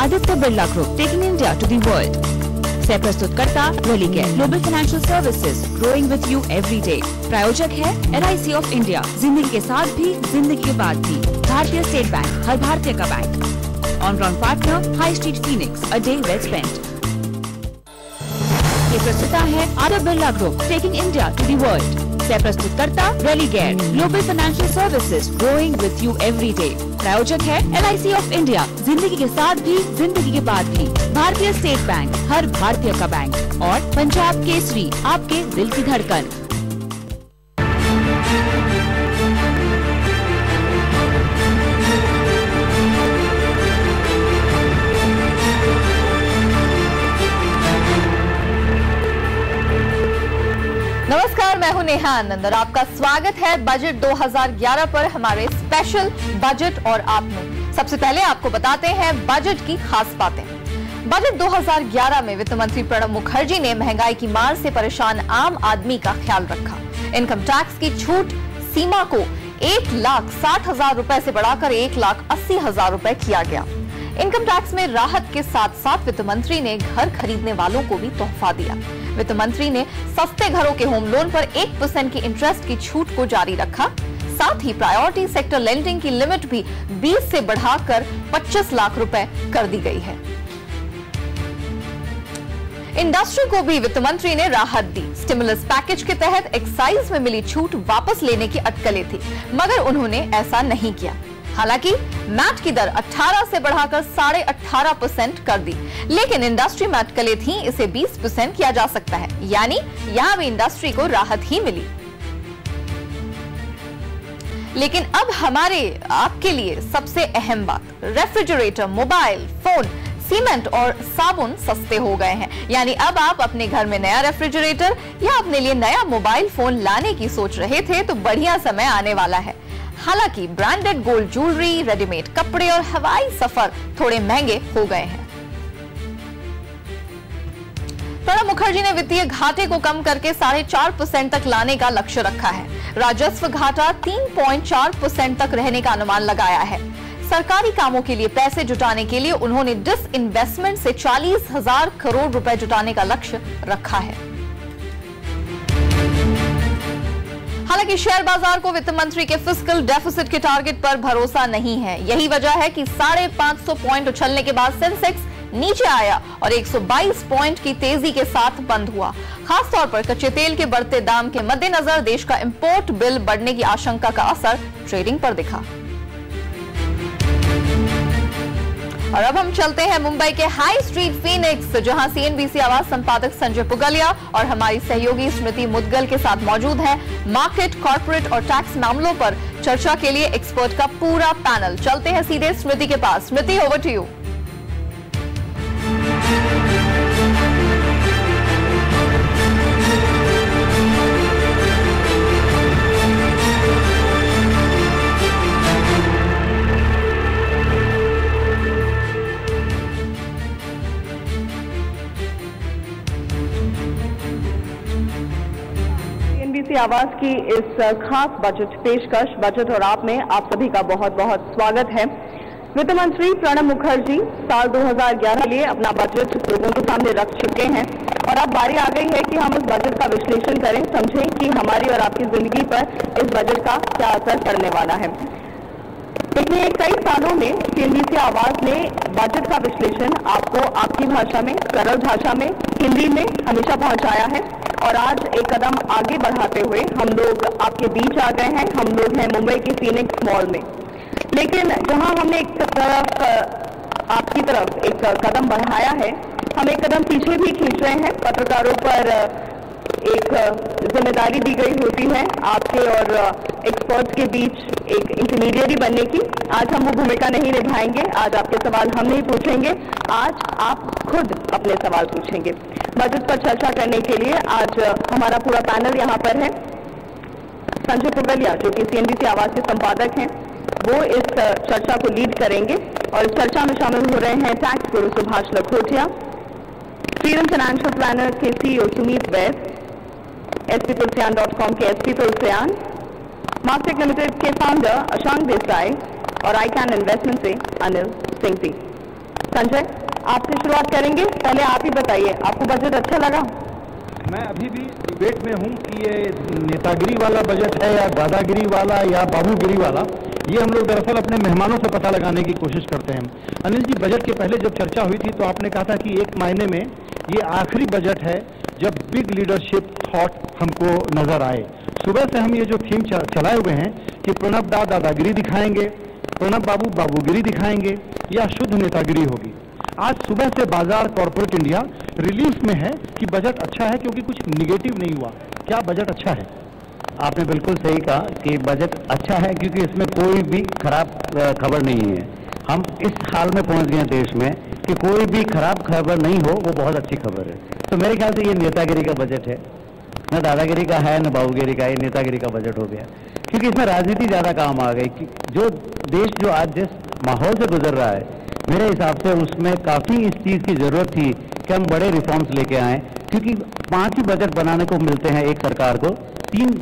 Aditya Birla group taking India to the world. से प्रस्तुतकर्ता Religare global financial services, growing with you every day. प्रायोजक है LIC of India, जिंदगी के साथ भी जिंदगी के बाद भी। भारतीय स्टेट बैंक, हर भारतीय का बैंक। On ground partner high street Phoenix, a day well spent. ये प्रस्तुता है Aditya Birla group taking India to the world. से प्रस्तुतकर्ता Religare global financial services, growing with you every day. प्रायोजक है LIC ऑफ इंडिया, जिंदगी के साथ भी जिंदगी के बाद भी। भारतीय स्टेट बैंक, हर भारतीय का बैंक। और पंजाब केसरी, आपके दिल की धड़कन। नमस्कार, मैं हूं नेहा आनंद और आपका स्वागत है बजट 2011 पर हमारे स्पेशल बजट और आप में। सबसे पहले आपको बताते हैं बजट की खास बातें। बजट 2011 में वित्त मंत्री प्रणब मुखर्जी ने महंगाई की मार से परेशान आम आदमी का ख्याल रखा। इनकम टैक्स की छूट सीमा को 1,60,000 रुपए से बढ़ाकर 1,80,000 रुपए किया गया। इनकम टैक्स में राहत के साथ साथ वित्त मंत्री ने घर खरीदने वालों को भी तोहफा दिया। वित्त मंत्री ने सस्ते घरों के होम लोन पर 1% की इंटरेस्ट की छूट को जारी रखा। साथ ही प्रायोरिटी सेक्टर लेंडिंग की लिमिट भी 20 से बढ़ाकर 25 लाख रुपए कर दी गई है। इंडस्ट्री को भी वित्त मंत्री ने राहत दी। स्टिमुलस पैकेज के तहत एक्साइज में मिली छूट वापस लेने की अटकलें थी, मगर उन्होंने ऐसा नहीं किया। हालांकि मैट की दर 18 से बढ़ाकर 18.5% कर दी, लेकिन इंडस्ट्री में अटकलें थी, इसे 20% किया जा सकता है, यानी यहां भी इंडस्ट्री को राहत ही मिली। लेकिन अब हमारे आपके लिए सबसे अहम बात, रेफ्रिजरेटर, मोबाइल फोन, सीमेंट और साबुन सस्ते हो गए हैं। यानी अब आप अपने घर में नया रेफ्रिजरेटर या अपने लिए नया मोबाइल फोन लाने की सोच रहे थे तो बढ़िया समय आने वाला है। हालांकि ब्रांडेड गोल्ड ज्वेलरी, रेडीमेड कपड़े और हवाई सफर थोड़े महंगे हो गए हैं। प्रणब मुखर्जी ने वित्तीय घाटे को कम करके 4.5% तक लाने का लक्ष्य रखा है। राजस्व घाटा 3.4% तक रहने का अनुमान लगाया है। सरकारी कामों के लिए पैसे जुटाने के लिए उन्होंने डिसइन्वेस्टमेंट से 40,000 करोड़ रुपए जुटाने का लक्ष्य रखा है। हालांकि शेयर बाजार को वित्त मंत्री के फिस्कल डेफिसिट के टारगेट पर भरोसा नहीं है। यही वजह है कि 550 पॉइंट उछलने के बाद सेंसेक्स नीचे आया और 122 पॉइंट की तेजी के साथ बंद हुआ। खासतौर पर कच्चे तेल के बढ़ते दाम के मद्देनजर देश का इंपोर्ट बिल बढ़ने की आशंका का असर ट्रेडिंग पर दिखा। और अब हम चलते हैं मुंबई के हाई स्ट्रीट फीनिक्स, जहां CNBC आवाज संपादक संजय पुगलिया और हमारी सहयोगी स्मृति मुदगल के साथ मौजूद है। मार्केट, कॉर्पोरेट और टैक्स मामलों पर चर्चा के लिए एक्सपर्ट का पूरा पैनल। चलते हैं सीधे स्मृति के पास। स्मृति, ओवर टू यू। आवाज की इस खास बजट पेशकश बजट और आप में आप सभी का बहुत बहुत स्वागत है। वित्त मंत्री प्रणब मुखर्जी साल 2011 के लिए अपना बजट लोगों के सामने रख चुके हैं और अब बारी आ गई है कि हम इस बजट का विश्लेषण करें, समझें कि हमारी और आपकी जिंदगी पर इस बजट का क्या असर पड़ने वाला है। देखिए, कई सालों में CNBC आवाज ने बजट का विश्लेषण आपको आपकी भाषा में, सरल भाषा में, हिंदी में हमेशा पहुंचाया है और आज एक कदम आगे बढ़ाते हुए हम लोग आपके बीच आ गए हैं। हम लोग हैं मुंबई के फीनिक्स मॉल में, लेकिन जहां हमने एक तरफ आपकी तरफ एक कदम बढ़ाया है, हम एक कदम पीछे भी खींच रहे हैं। पत्रकारों पर एक जिम्मेदारी दी गई होती है आपके और एक्सपर्ट्स के बीच एक इंटरमीडिएरी बनने की। आज हम वो भूमिका नहीं निभाएंगे। आज आपके सवाल हम नहीं पूछेंगे, आज आप खुद अपने सवाल पूछेंगे। बजट पर चर्चा करने के लिए आज हमारा पूरा पैनल यहाँ पर है। संजय पुगलिया, जो कि CNBC आवाज के संपादक हैं, वो इस चर्चा को लीड करेंगे और इस चर्चा में शामिल हो रहे हैं tax Guru Subhash Lakhotia, freedom financial planner के CEO सुमित वैद, sptulsian.com के SP तुलसियान, मार्केट लिमिटेड के फाउंडर अशांक देसाई और ICAN इन्वेस्टमेंट से अनिल सिंह जी। संजय, आपसे शुरुआत करेंगे। पहले आप ही बताइए, आपको बजट अच्छा लगा? मैं अभी भी डिबेट में हूं कि ये नेतागिरी वाला बजट है या दादागिरी वाला या बाबूगिरी वाला। ये हम लोग दरअसल अपने मेहमानों से पता लगाने की कोशिश करते हैं। अनिल जी, बजट के पहले जब चर्चा हुई थी तो आपने कहा था कि एक मायने में ये आखिरी बजट है जब बिग लीडरशिप थॉट हमको नजर आए। सुबह से हम ये जो थीम चलाए हुए हैं कि प्रणब दा दादागिरी दिखाएंगे, प्रणब बाबू बाबूगिरी दिखाएंगे या शुद्ध नेतागिरी होगी। आज सुबह से बाजार कॉर्पोरेट इंडिया रिलीफ में है कि बजट अच्छा है क्योंकि कुछ निगेटिव नहीं हुआ। क्या बजट अच्छा है? आपने बिल्कुल सही कहा कि बजट अच्छा है क्योंकि इसमें कोई भी खराब खबर नहीं है। हम इस हाल में पहुंच गए हैं देश में कि कोई भी खराब खबर नहीं हो, वो बहुत अच्छी खबर है। तो मेरे ख्याल से ये नेतागिरी का बजट है, न दादागिरी का है न बाबूगिरी का, ये नेतागिरी का बजट हो गया क्योंकि इसमें राजनीति ज़्यादा काम आ गई। कि जो देश जो आज जिस माहौल से गुजर रहा है, मेरे हिसाब से उसमें काफ़ी इस चीज़ की ज़रूरत थी कि हम बड़े रिफॉर्म्स लेके आएँ, क्योंकि 5 ही बजट बनाने को मिलते हैं एक सरकार को। 3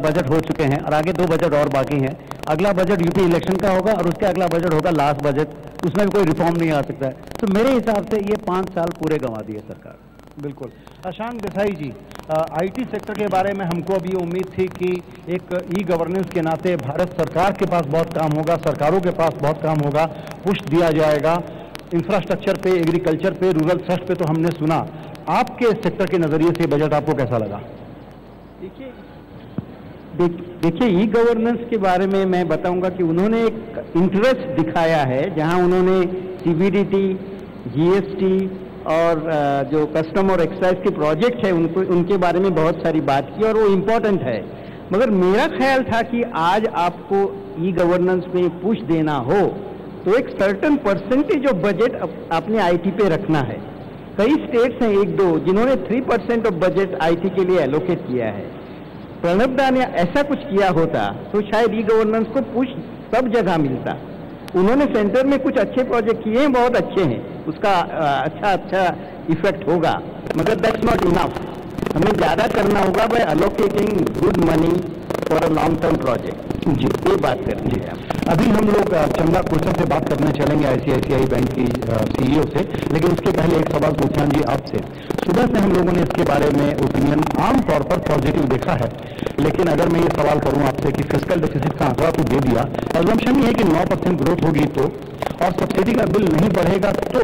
बजट हो चुके हैं और आगे 2 बजट और बाकी हैं। अगला बजट यूपी इलेक्शन का होगा और उसके अगला बजट होगा लास्ट बजट, उसमें भी कोई रिफॉर्म नहीं आ सकता है। तो मेरे हिसाब से ये 5 साल पूरे गंवा दिए सरकार। बिल्कुल। अशांक देसाई जी, आईटी सेक्टर के बारे में हमको अभी उम्मीद थी कि एक ई गवर्नेंस के नाते भारत सरकार के पास बहुत काम होगा, सरकारों के पास बहुत काम होगा, पुश दिया जाएगा इंफ्रास्ट्रक्चर पे, एग्रीकल्चर पे, रूरल थ्रस्ट पे। तो हमने सुना, आपके सेक्टर के नजरिए से बजट आपको कैसा लगा? देखिए ई गवर्नेंस के बारे में मैं बताऊंगा कि उन्होंने एक इंटरेस्ट दिखाया है, जहां उन्होंने सीबीडीटी, जीएसटी और जो कस्टम और एक्साइज के प्रोजेक्ट है उनके बारे में बहुत सारी बात की और वो इम्पोर्टेंट है। मगर मेरा ख्याल था कि आज आपको ई गवर्नेंस में पुश देना हो तो एक सर्टेन परसेंटेज ऑफ बजट आपने आईटी पे रखना है। कई स्टेट्स हैं 1-2 जिन्होंने 3% ऑफ बजट आईटी के लिए एलोकेट किया है। प्रणब दा ने ऐसा कुछ किया होता तो शायद ई गवर्नेंस को पुश सब जगह मिलता। उन्होंने सेंटर में कुछ अच्छे प्रोजेक्ट किए हैं, बहुत अच्छे हैं, उसका अच्छा इफेक्ट होगा, मगर दैट्स नॉट इनफ। हमें ज़्यादा करना होगा by allocating good money for a long term project. जी, ये बात करनी है। अभी हम लोग चंदा कोचर से बात करने चलेंगे, आईसीआईसीआई बैंक की सीईओ से, लेकिन उसके पहले एक सवाल पूछना जी आपसे। सुबह से हम लोगों ने इसके बारे में ओपिनियन आमतौर पर पॉजिटिव देखा है, लेकिन अगर मैं ये सवाल करूं आपसे कि फिस्कल डेफिसिट का आंकड़ा तो दे दिया, अजम्पशन ये है कि 9% ग्रोथ होगी तो, और सब्सिडी का बिल नहीं बढ़ेगा तो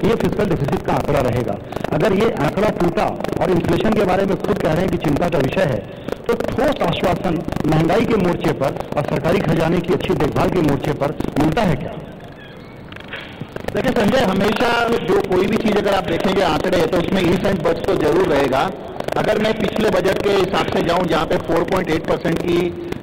ये फिस्कल डेफिसिट का आंकड़ा रहेगा। अगर ये आंकड़ा टूटा और इन्फ्लेशन के बारे में खुद कह रहे हैं कि चिंता का विषय है, तो ठोस आश्वासन महंगाई के मोर्चे पर और सरकारी खजाने की अच्छी देखभाल के मोर्चे पर मिलता है क्या? देखिए संजय, हमेशा जो कोई भी चीज अगर आप देखेंगे आंकड़े तो उसमें ईफ एंड बट्स तो जरूर रहेगा। अगर मैं पिछले बजट के हिसाब से जाऊं जहां पे 4.8% की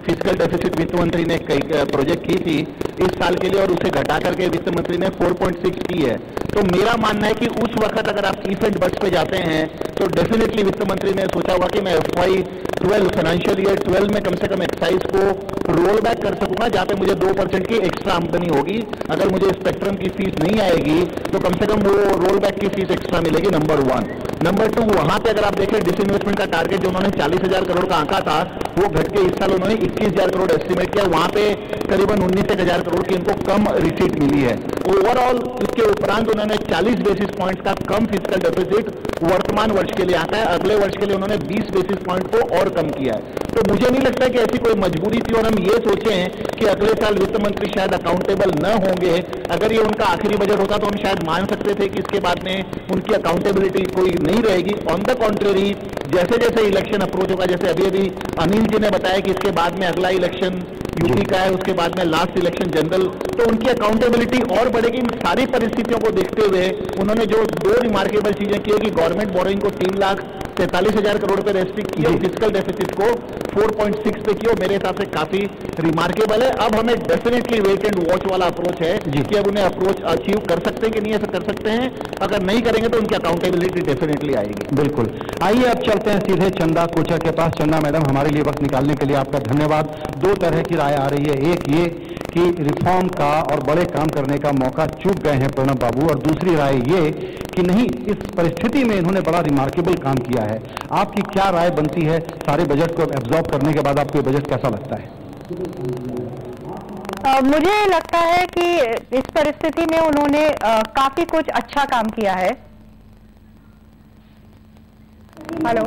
फिस्कल डेफिसिट वित्त मंत्री ने कई प्रोजेक्ट की थी इस साल के लिए और उसे घटा करके वित्त मंत्री ने 4.6 की है, तो मेरा मानना है कि उस वक्त अगर आप ईफ एंड बट्स पे जाते हैं तो डेफिनेटली वित्त मंत्री ने सोचा होगा कि मैं FY12 फाइनेंशियल ईयर 12 में कम से कम एक्साइज को रोल बैक कर सकूंगा, जहां पे मुझे 2% की एक्स्ट्रा आमदनी होगी। अगर मुझे स्पेक्ट्रम की फीस नहीं आएगी तो कम से कम वो रोल बैक की फीस एक्स्ट्रा मिलेगी, नंबर 1। नंबर 2, वहां पे अगर आप देखें डिसइन्वेस्टमेंट का टारगेट जो उन्होंने 40,000 करोड़ का आंका था वो घट के इस साल उन्होंने 21,000 करोड़ एस्टिमेट किया, वहां पे करीबन 19,000 करोड़ की इनको कम रिसीट मिली है। ओवरऑल इसके उपरांत उन्होंने 40 बेसिस पॉइंट का कम फिस्कल डेफिसिट वर्तमान वर्ष के लिए आता है, अगले वर्ष के लिए उन्होंने 20 बेसिस पॉइंट को और कम किया है। तो मुझे नहीं लगता कि ऐसी कोई मजबूरी थी और हम ये सोचें कि अगले साल वित्त मंत्री शायद अकाउंटेबल न होंगे। अगर ये उनका आखिरी बजट होता तो हम शायद मान सकते थे कि इसके बाद में उनकी अकाउंटेबिलिटी कोई नहीं रहेगी। ऑन द कॉन्ट्रेरी, जैसे जैसे इलेक्शन अप्रोच होगा, जैसे अभी अभी अनिल जी ने बताया कि इसके बाद में अगला इलेक्शन यूपी का है, उसके बाद में लास्ट इलेक्शन जनरल, तो उनकी अकाउंटेबिलिटी और बढ़ेगी। इन सारी परिस्थितियों को देखते हुए उन्होंने जो 2 रिमार्केबल चीजें की है कि गवर्नमेंट बोरोइंग को 3,43,000 करोड़ पे रेस्ट्रिक्ट किया, फिस्कल डेफिसिट को 4.6 पे किया, मेरे हिसाब से काफी रिमार्केबल है। अब हमें डेफिनेटली वेट एंड वॉच वाला अप्रोच है कि अब उन्हें अप्रोच अचीव कर सकते हैं कि नहीं, ऐसा कर सकते हैं। अगर नहीं करेंगे तो उनकी अकाउंटेबिलिटी डेफिनेटली आएगी। बिल्कुल। आइए अब चलते हैं सीधे चंदा कोचर के पास। चंदा मैडम, हमारे लिए वक्त निकालने के लिए आपका धन्यवाद। 2 तरह की राय आ रही है, एक ये कि रिफॉर्म का और बड़े काम करने का मौका चूक गए हैं प्रणब बाबू, और दूसरी राय ये कि नहीं, इस परिस्थिति में इन्होंने बड़ा रिमार्केबल काम किया है। आपकी क्या राय बनती है? सारे बजट को एब्जॉर्ब करने के बाद आपको ये बजट कैसा लगता है? मुझे लगता है कि इस परिस्थिति में उन्होंने काफी कुछ अच्छा काम किया है। हेलो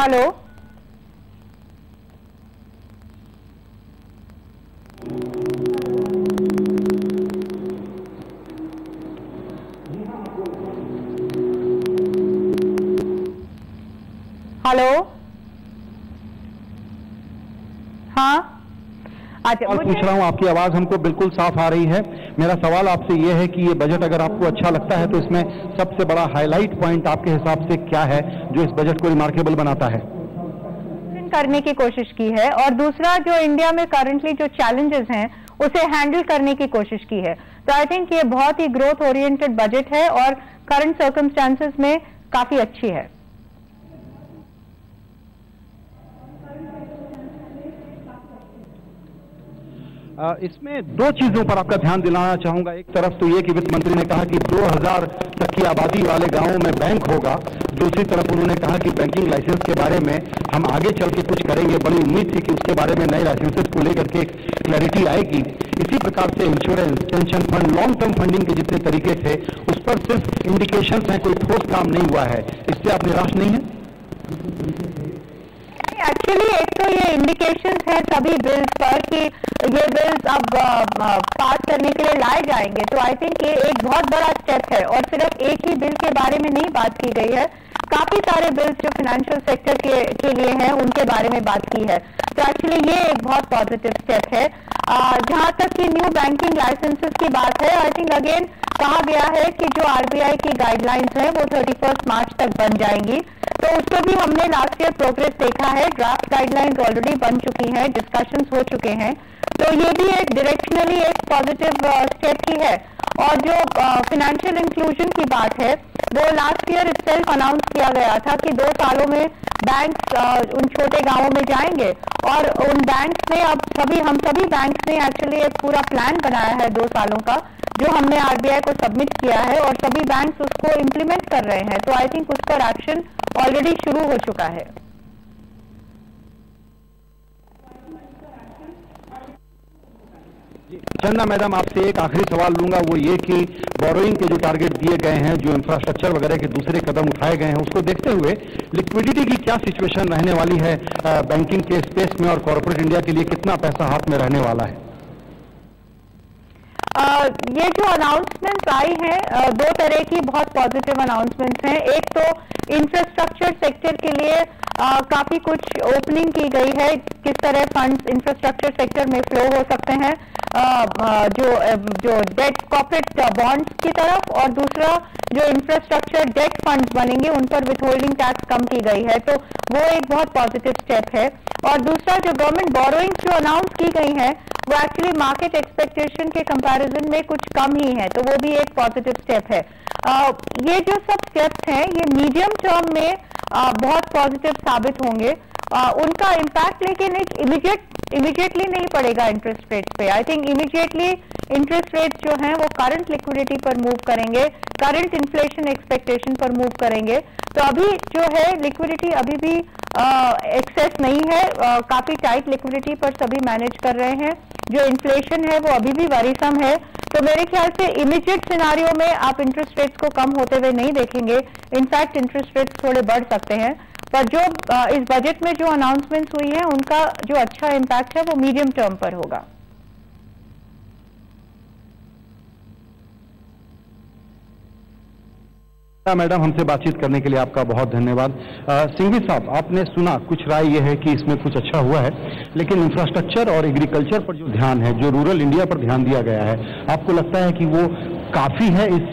हेलो हेलो, हाँ अच्छा, पूछ रहा हूँ, आपकी आवाज हमको बिल्कुल साफ आ रही है। मेरा सवाल आपसे यह है कि ये बजट अगर आपको अच्छा लगता है तो इसमें सबसे बड़ा हाईलाइट पॉइंट आपके हिसाब से क्या है जो इस बजट को रिमार्केबल बनाता है? करने की कोशिश की है, और दूसरा जो इंडिया में करंटली जो चैलेंजेस हैं उसे हैंडल करने की कोशिश की है। तो आई थिंक ये बहुत ही ग्रोथ ओरिएंटेड बजट है और करंट सर्कमस्टांसेस में काफी अच्छी है। इसमें दो चीजों पर आपका ध्यान दिलाना चाहूंगा। एक तरफ तो ये कि वित्त मंत्री ने कहा कि 2000 तक की आबादी वाले गांवों में बैंक होगा। दूसरी तरफ उन्होंने कहा कि बैंकिंग लाइसेंस के बारे में हम आगे चल के कुछ करेंगे। बड़ी उम्मीद थी कि उसके बारे में नए लाइसेंसेस को लेकर के क्लैरिटी आएगी। इसी प्रकार से insurance, pension fund, long term funding के जितने तरीके थे उस पर सिर्फ इंडिकेशंस हैं, कोई ठोस काम नहीं हुआ है। इससे आप निराश नहीं है? एक्चुअली एक तो ये इंडिकेशंस है सभी बिल्स पर कि ये बिल्स अब पास करने के लिए लाए जाएंगे। तो आई थिंक ये एक बहुत बड़ा स्टेप है, और सिर्फ एक ही बिल के बारे में नहीं बात की गई है, काफी सारे बिल्स जो फाइनेंशियल सेक्टर के लिए हैं उनके बारे में बात की है। तो एक्चुअली ये एक बहुत पॉजिटिव स्टेप है। जहां तक कि न्यू बैंकिंग लाइसेंसेस की बात है, आई थिंक अगेन कहा गया है कि जो आरबीआई की गाइडलाइंस है वो 31 मार्च तक बन जाएंगी। तो उस पर भी हमने लास्ट ईयर प्रोग्रेस देखा है। ड्राफ्ट गाइडलाइंस ऑलरेडी बन चुकी हैं, डिस्कशंस हो चुके हैं। तो ये भी एक डायरेक्शनली एक पॉजिटिव स्टेप ही है। और जो फाइनेंशियल इंक्लूजन की बात है वो लास्ट ईयर सेल्फ अनाउंस किया गया था कि 2 सालों में बैंक्स उन छोटे गांवों में जाएंगे, और उन बैंक्स ने अब हम सभी बैंक्स ने एक्चुअली एक पूरा प्लान बनाया है 2 सालों का, जो हमने आरबीआई को सबमिट किया है, और सभी बैंक्स उसको इम्प्लीमेंट कर रहे हैं। तो आई थिंक उस पर एक्शन ऑलरेडी शुरू हो चुका है। चंदा मैडम, आपसे एक आखिरी सवाल लूंगा, वो ये कि बोरोइंग के जो टारगेट दिए गए हैं, जो इंफ्रास्ट्रक्चर वगैरह के दूसरे कदम उठाए गए हैं, उसको देखते हुए लिक्विडिटी की क्या सिचुएशन रहने वाली है बैंकिंग के स्पेस में, और कॉर्पोरेट इंडिया के लिए कितना पैसा हाथ में रहने वाला है? ये जो अनाउंसमेंट्स आई हैं 2 तरह की बहुत पॉजिटिव अनाउंसमेंट्स हैं। एक तो इंफ्रास्ट्रक्चर सेक्टर के लिए काफी कुछ ओपनिंग की गई है, किस तरह फंड्स इंफ्रास्ट्रक्चर सेक्टर में फ्लो हो सकते हैं, जो डेट कॉर्पोरेट बॉन्ड्स की तरफ, और दूसरा जो इंफ्रास्ट्रक्चर डेट फंड्स बनेंगे उन पर विथहोल्डिंग टैक्स कम की गई है। तो वो एक बहुत पॉजिटिव स्टेप है। और दूसरा जो गवर्नमेंट बोरोइंग्स जो अनाउंस की गई है वो एक्चुअली मार्केट एक्सपेक्टेशन के कंपैरिजन में कुछ कम ही है, तो वो भी एक पॉजिटिव स्टेप है। ये जो सब स्टेप्स हैं ये मीडियम टर्म में बहुत पॉजिटिव साबित होंगे। उनका इम्पैक्ट लेकिन इमीडिएटली नहीं पड़ेगा इंटरेस्ट रेट्स पे। I think immediately interest rates जो हैं वो करंट लिक्विडिटी पर मूव करेंगे, करंट इन्फ्लेशन एक्सपेक्टेशन पर मूव करेंगे। तो अभी जो है लिक्विडिटी अभी भी एक्सेस नहीं है, काफी टाइट लिक्विडिटी पर सभी मैनेज कर रहे हैं। जो इन्फ्लेशन है वो अभी भी वरीसम है। तो मेरे ख्याल से इमीडिएट सिनारियो में आप इंटरेस्ट रेट्स को कम होते हुए नहीं देखेंगे, इनफैक्ट इंटरेस्ट रेट्स थोड़े बढ़ सकते हैं। पर जो इस बजट में जो अनाउंसमेंट्स हुई हैं उनका जो अच्छा इम्पैक्ट है वो मीडियम टर्म पर होगा। मैडम, हमसे बातचीत करने के लिए आपका बहुत धन्यवाद। सिंघवी साहब, आपने सुना, कुछ राय यह है कि इसमें कुछ अच्छा हुआ है, लेकिन इंफ्रास्ट्रक्चर और एग्रीकल्चर पर जो ध्यान है, जो रूरल इंडिया पर ध्यान दिया गया है, आपको लगता है कि वो काफी है इस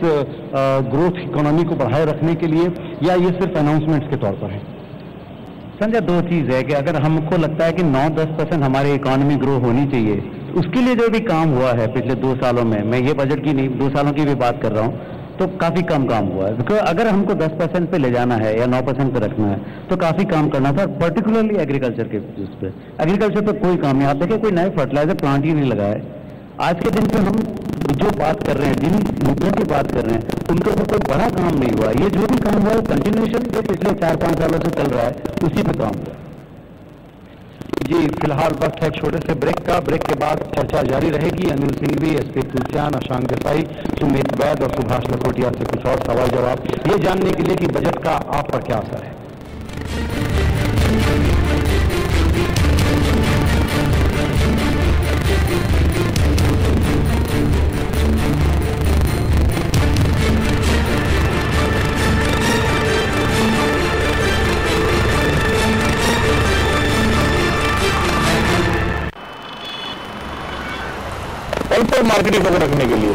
ग्रोथ इकोनॉमी को बढ़ाए रखने के लिए, या ये सिर्फ अनाउंसमेंट्स के तौर पर है? संजय, 2 चीज है कि अगर हमको लगता है कि 9-10% हमारी इकोनॉमी ग्रो होनी चाहिए, उसके लिए जो भी काम हुआ है पिछले 2 सालों में, मैं ये बजट की नहीं 2 सालों की भी बात कर रहा हूँ, तो काफी कम काम हुआ है। बिकॉज अगर हमको 10% पे ले जाना है या 9% पे रखना है तो काफी काम करना था, पर्टिकुलरली एग्रीकल्चर के उस पे। एग्रीकल्चर पे कोई काम नहीं। आप देखिए, कोई नए फर्टिलाइजर प्लांट ही नहीं लगा है। आज के दिन पे हम जो बात कर रहे हैं, जिन मुद्दों की बात कर रहे हैं, उनके ऊपर कोई बड़ा काम नहीं हुआ। ये जो भी काम हुआ है कंटिन्यूएशन जो पिछले 4-5 सालों से चल रहा है उसी पे काम हुआ। जी फिलहाल वक्त है छोटे से ब्रेक का। ब्रेक के बाद चर्चा जारी रहेगी। अनिल सिंघवी, एसपी तुलसियान, अशांक देसाई, सुमित वैद और सुभाष लखोटिया से कुछ और सवाल जवाब, ये जानने के लिए कि बजट का आप पर क्या असर है। मार्केटिंग खबर रखने के लिए